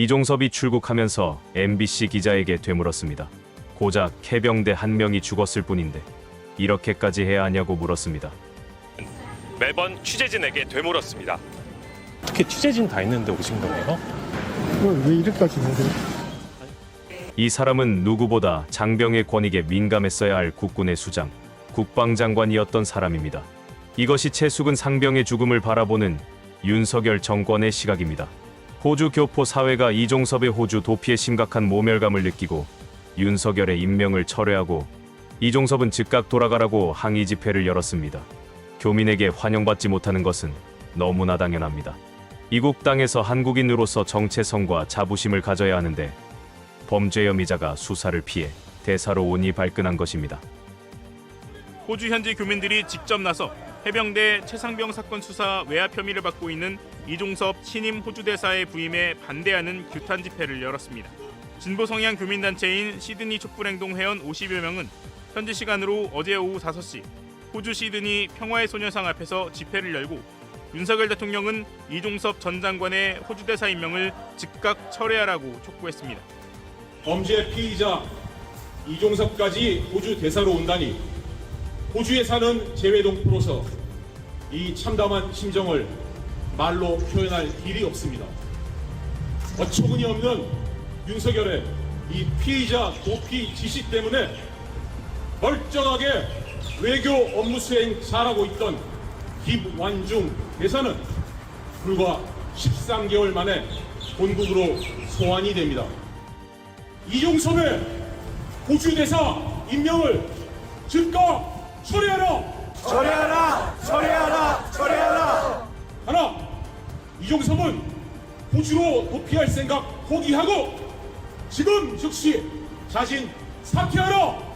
이종섭이 출국하면서 MBC 기자에게 되물었습니다. 고작 해병대 한 명이 죽었을 뿐인데 이렇게까지 해야 하냐고 물었습니다. 매번 취재진에게 되물었습니다. 어떻게 취재진 다 있는데 오신 거예요? 왜 이렇게까지 하세요? 이 사람은 누구보다 장병의 권익에 민감했어야 할 국군의 수장, 국방장관이었던 사람입니다. 이것이 채숙은 상병의 죽음을 바라보는 윤석열 정권의 시각입니다. 호주 교포 사회가 이종섭의 호주 도피에 심각한 모멸감을 느끼고 윤석열의 임명을 철회하고 이종섭은 즉각 돌아가라고 항의 집회를 열었습니다. 교민에게 환영받지 못하는 것은 너무나 당연합니다. 이국 땅에서 한국인으로서 정체성과 자부심을 가져야 하는데 범죄 혐의자가 수사를 피해 대사로 온이 발끈한 것입니다. 호주 현지 교민들이 직접 나서 해병대 최상병 사건 수사 외압 혐의를 받고 있는 이종섭 신임 호주 대사의 부임에 반대하는 규탄 집회를 열었습니다. 진보 성향 교민단체인 시드니 촛불행동 회원 50여 명은 현지 시간으로 어제 오후 5시 호주 시드니 평화의 소녀상 앞에서 집회를 열고 윤석열 대통령은 이종섭 전 장관의 호주 대사 임명을 즉각 철회하라고 촉구했습니다. 범죄 피의자 이종섭까지 호주 대사로 온다니 호주에 사는 재외동포로서 이 참담한 심정을 말로 표현할 길이 없습니다. 어처구니 없는 윤석열의 이 피의자 도피 지시 때문에 멀쩡하게 외교 업무 수행 잘하고 있던 김완중 대사는 불과 13개월 만에 본국으로 소환이 됩니다. 이종섭의 호주 대사 임명을 즉각 처리하라! 처리하라! 처리하라! 처리하라! 하나, 이종섭은 호주로 도피할 생각 포기하고 지금 즉시 자신 사퇴하라!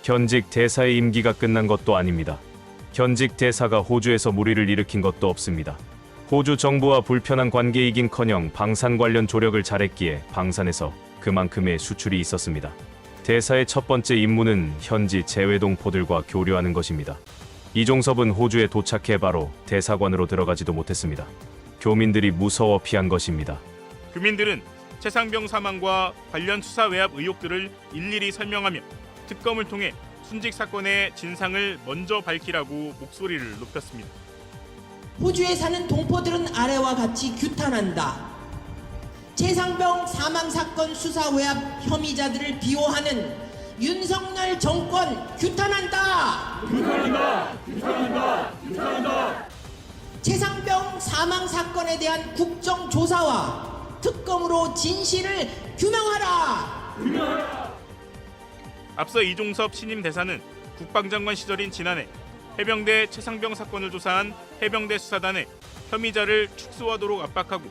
현직 대사의 임기가 끝난 것도 아닙니다. 현직 대사가 호주에서 무리를 일으킨 것도 없습니다. 호주 정부와 불편한 관계이긴커녕 방산 관련 조력을 잘했기에 방산에서 그만큼의 수출이 있었습니다. 대사의 첫 번째 임무는 현지 재외동포들과 교류하는 것입니다. 이종섭은 호주에 도착해 바로 대사관으로 들어가지도 못했습니다. 교민들이 무서워 피한 것입니다. 교민들은 최상병 사망과 관련 수사 외압 의혹들을 일일이 설명하며 특검을 통해 순직 사건의 진상을 먼저 밝히라고 목소리를 높였습니다. 호주에 사는 동포들은 아래와 같이 규탄한다. 최상병 사망사건 수사 외압 혐의자들을 비호하는 윤석열 정권 규탄한다. 규탄한다! 규탄한다! 규탄한다! 최상병 사망사건에 대한 국정조사와 특검으로 진실을 규명하라. 규명하라! 앞서 이종섭 신임 대사는 국방장관 시절인 지난해 해병대 최상병 사건을 조사한 해병대 수사단에 혐의자를 축소하도록 압박하고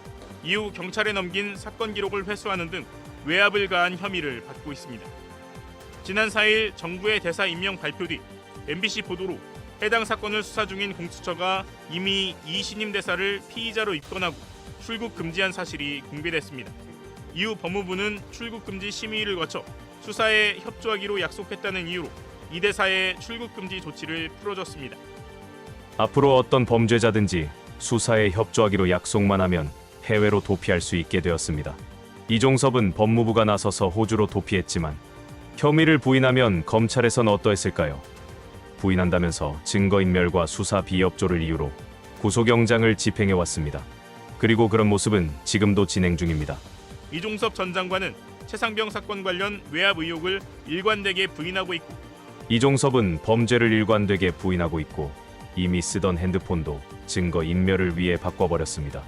이후 경찰에 넘긴 사건 기록을 회수하는 등 외압을 가한 혐의를 받고 있습니다. 지난 4일 정부의 대사 임명 발표 뒤 MBC 보도로 해당 사건을 수사 중인 공수처가 이미 이 신임 대사를 피의자로 입건하고 출국 금지한 사실이 공개됐습니다. 이후 법무부는 출국 금지 심의를 거쳐 수사에 협조하기로 약속했다는 이유로 이 대사의 출국 금지 조치를 풀어줬습니다. 앞으로 어떤 범죄자든지 수사에 협조하기로 약속만 하면 해외로 도피할 수 있게 되었습니다. 이종섭은 법무부가 나서서 호주로 도피했지만 혐의를 부인하면 검찰에선 어떠했을까요? 부인한다면서 증거인멸과 수사 비협조를 이유로 구속영장을 집행해왔습니다. 그리고 그런 모습은 지금도 진행 중입니다. 이종섭 전 장관은 최상병 사건 관련 외압 의혹을 일관되게 부인하고 있고 이종섭은 범죄를 일관되게 부인하고 있고 이미 쓰던 핸드폰도 증거인멸을 위해 바꿔버렸습니다.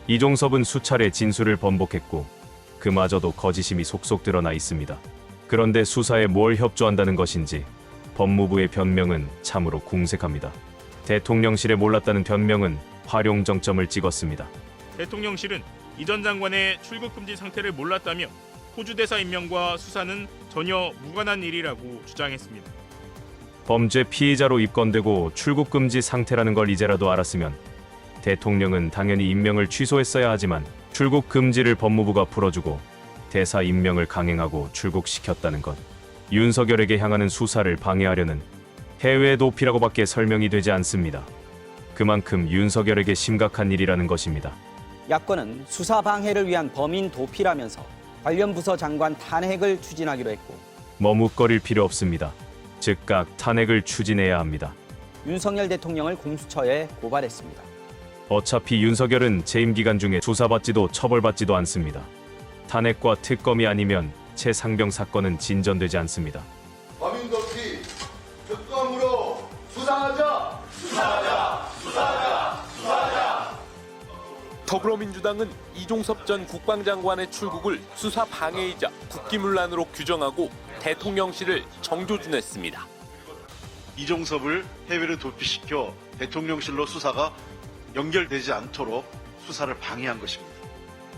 이종섭은 수차례 진술을 번복했고 그마저도 거짓임이 속속 드러나 있습니다. 그런데 수사에 뭘 협조한다는 것인지 법무부의 변명은 참으로 궁색합니다. 대통령실에 몰랐다는 변명은 활용 정점을 찍었습니다. 대통령실은 이 전 장관의 출국 금지 상태를 몰랐다며 호주 대사 임명과 수사는 전혀 무관한 일이라고 주장했습니다. 범죄 피의자로 입건되고 출국 금지 상태라는 걸 이제라도 알았으면 대통령은 당연히 임명을 취소했어야 하지만 출국 금지를 법무부가 풀어주고 대사 임명을 강행하고 출국시켰다는 건 윤석열에게 향하는 수사를 방해하려는 해외 도피라고밖에 설명이 되지 않습니다. 그만큼 윤석열에게 심각한 일이라는 것입니다. 야권은 수사 방해를 위한 범인 도피라면서 관련 부서 장관 탄핵을 추진하기로 했고 머뭇거릴 필요 없습니다. 즉각 탄핵을 추진해야 합니다. 윤석열 대통령을 공수처에 고발했습니다. 어차피 윤석열은 재임 기간 중에 조사받지도 처벌받지도 않습니다. 탄핵과 특검이 아니면 최상병 사건은 진전되지 않습니다. 범인 도피 특검으로 수사하자. 더불어민주당은 이종섭 전 국방장관의 출국을 수사 방해이자 국기문란으로 규정하고 대통령실을 정조준했습니다. 이종섭을 해외로 도피시켜 대통령실로 수사가 연결되지 않도록 수사를 방해한 것입니다.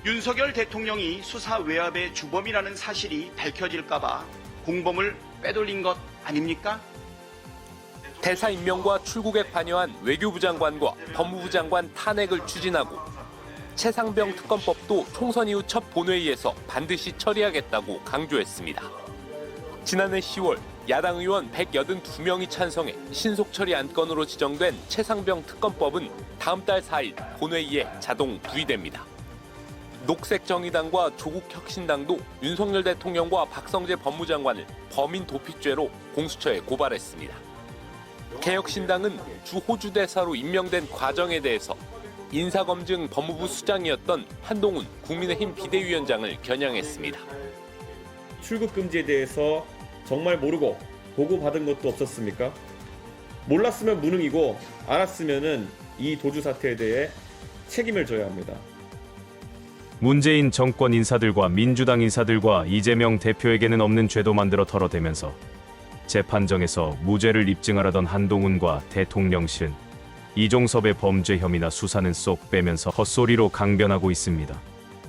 윤석열 대통령이 수사 외압의 주범이라는 사실이 밝혀질까봐 공범을 빼돌린 것 아닙니까? 대사 임명과 출국에 관여한 외교부 장관과 법무부 장관 탄핵을 추진하고 최상병 특검법도 총선 이후 첫 본회의에서 반드시 처리하겠다고 강조했습니다. 지난해 10월 야당 의원 182명이 찬성해 신속 처리 안건으로 지정된 최상병 특검법은 다음 달 4일 본회의에 자동 부의됩니다. 녹색정의당과 조국혁신당도 윤석열 대통령과 박성재 법무장관을 범인 도피죄로 공수처에 고발했습니다. 개혁신당은 주 호주 대사로 임명된 과정에 대해서 인사검증 법무부 수장이었던 한동훈 국민의힘 비대위원장을 겨냥했습니다. 출국 금지에 대해서 정말 모르고 보고받은 것도 없었습니까? 몰랐으면 무능이고 알았으면은 이 도주 사태에 대해 책임을 져야 합니다. 문재인 정권 인사들과 민주당 인사들과 이재명 대표에게는 없는 죄도 만들어 털어대면서 재판정에서 무죄를 입증하려던 한동훈과 대통령실은 이종섭의 범죄 혐의나 수사는 쏙 빼면서 헛소리로 강변하고 있습니다.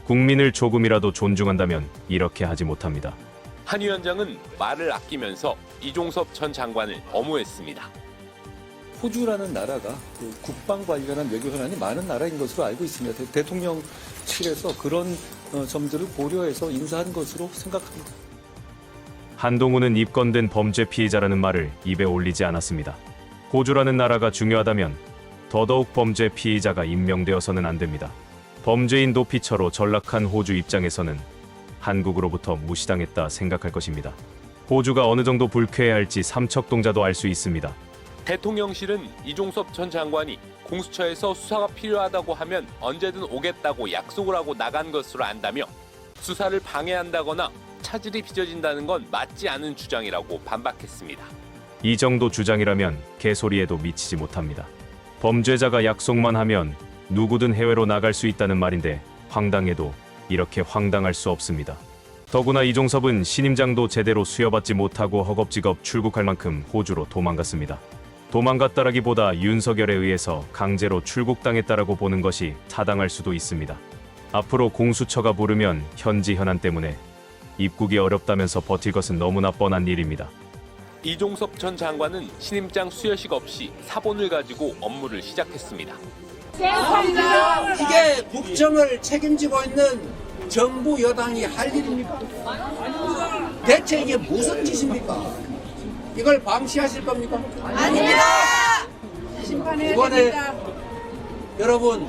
국민을 조금이라도 존중한다면 이렇게 하지 못합니다. 한 위원장은 말을 아끼면서 이종섭 전 장관을 엄호했습니다. 호주라는 나라가 국방 관련한 외교 현안이 많은 나라인 것으로 알고 있습니다. 대통령실에서 그런 점들을 고려해서 인사한 것으로 생각합니다. 한동훈은 입건된 범죄 피해자라는 말을 입에 올리지 않았습니다. 호주라는 나라가 중요하다면 더더욱 범죄 피해자가 임명되어서는 안 됩니다. 범죄인 도피처로 전락한 호주 입장에서는 한국으로부터 무시당했다 생각할 것입니다. 호주가 어느 정도 불쾌해할지 삼척동자도 알 수 있습니다. 대통령실은 이종섭 전 장관이 공수처에서 수사가 필요하다고 하면 언제든 오겠다고 약속을 하고 나간 것으로 안다며 수사를 방해한다거나 차질이 빚어진다는 건 맞지 않은 주장이라고 반박했습니다. 이 정도 주장이라면 개소리에도 미치지 못합니다. 범죄자가 약속만 하면 누구든 해외로 나갈 수 있다는 말인데 황당해도 이렇게 황당할 수 없습니다. 더구나 이종섭은 신임장도 제대로 수여받지 못하고 허겁지겁 출국할 만큼 호주로 도망갔습니다. 도망갔다라기보다 윤석열에 의해서 강제로 출국당했다라고 보는 것이 타당할 수도 있습니다. 앞으로 공수처가 부르면 현지 현안 때문에 입국이 어렵다면서 버틸 것은 너무나 뻔한 일입니다. 이종섭 전 장관은 신임장 수여식 없이 사본을 가지고 업무를 시작했습니다. 이게 국정을 책임지고 있는 정부 여당이 할 일입니까? 대체 이게 무슨 짓입니까? 이걸 방치하실 겁니까? 아닙니다. 이번에 여러분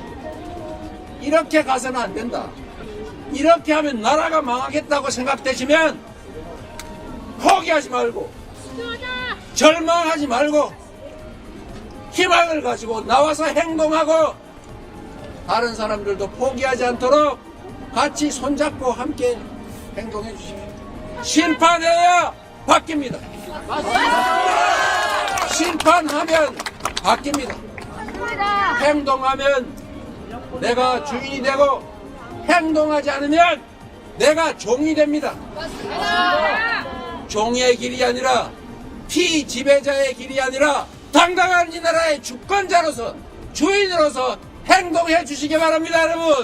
이렇게 가서는 안 된다. 이렇게 하면 나라가 망하겠다고 생각되시면 포기하지 말고 절망하지 말고 희망을 가지고 나와서 행동하고 다른 사람들도 포기하지 않도록 같이 손잡고 함께 행동해 주십시오. 심판해야 바뀝니다. 심판하면 바뀝니다. 행동하면 내가 주인이 되고 행동하지 않으면 내가 종이 됩니다. 종의 길이 아니라 피지배자의 길이 아니라 당당한 이 나라의 주권자로서 주인으로서 행동해 주시기 바랍니다, 여러분.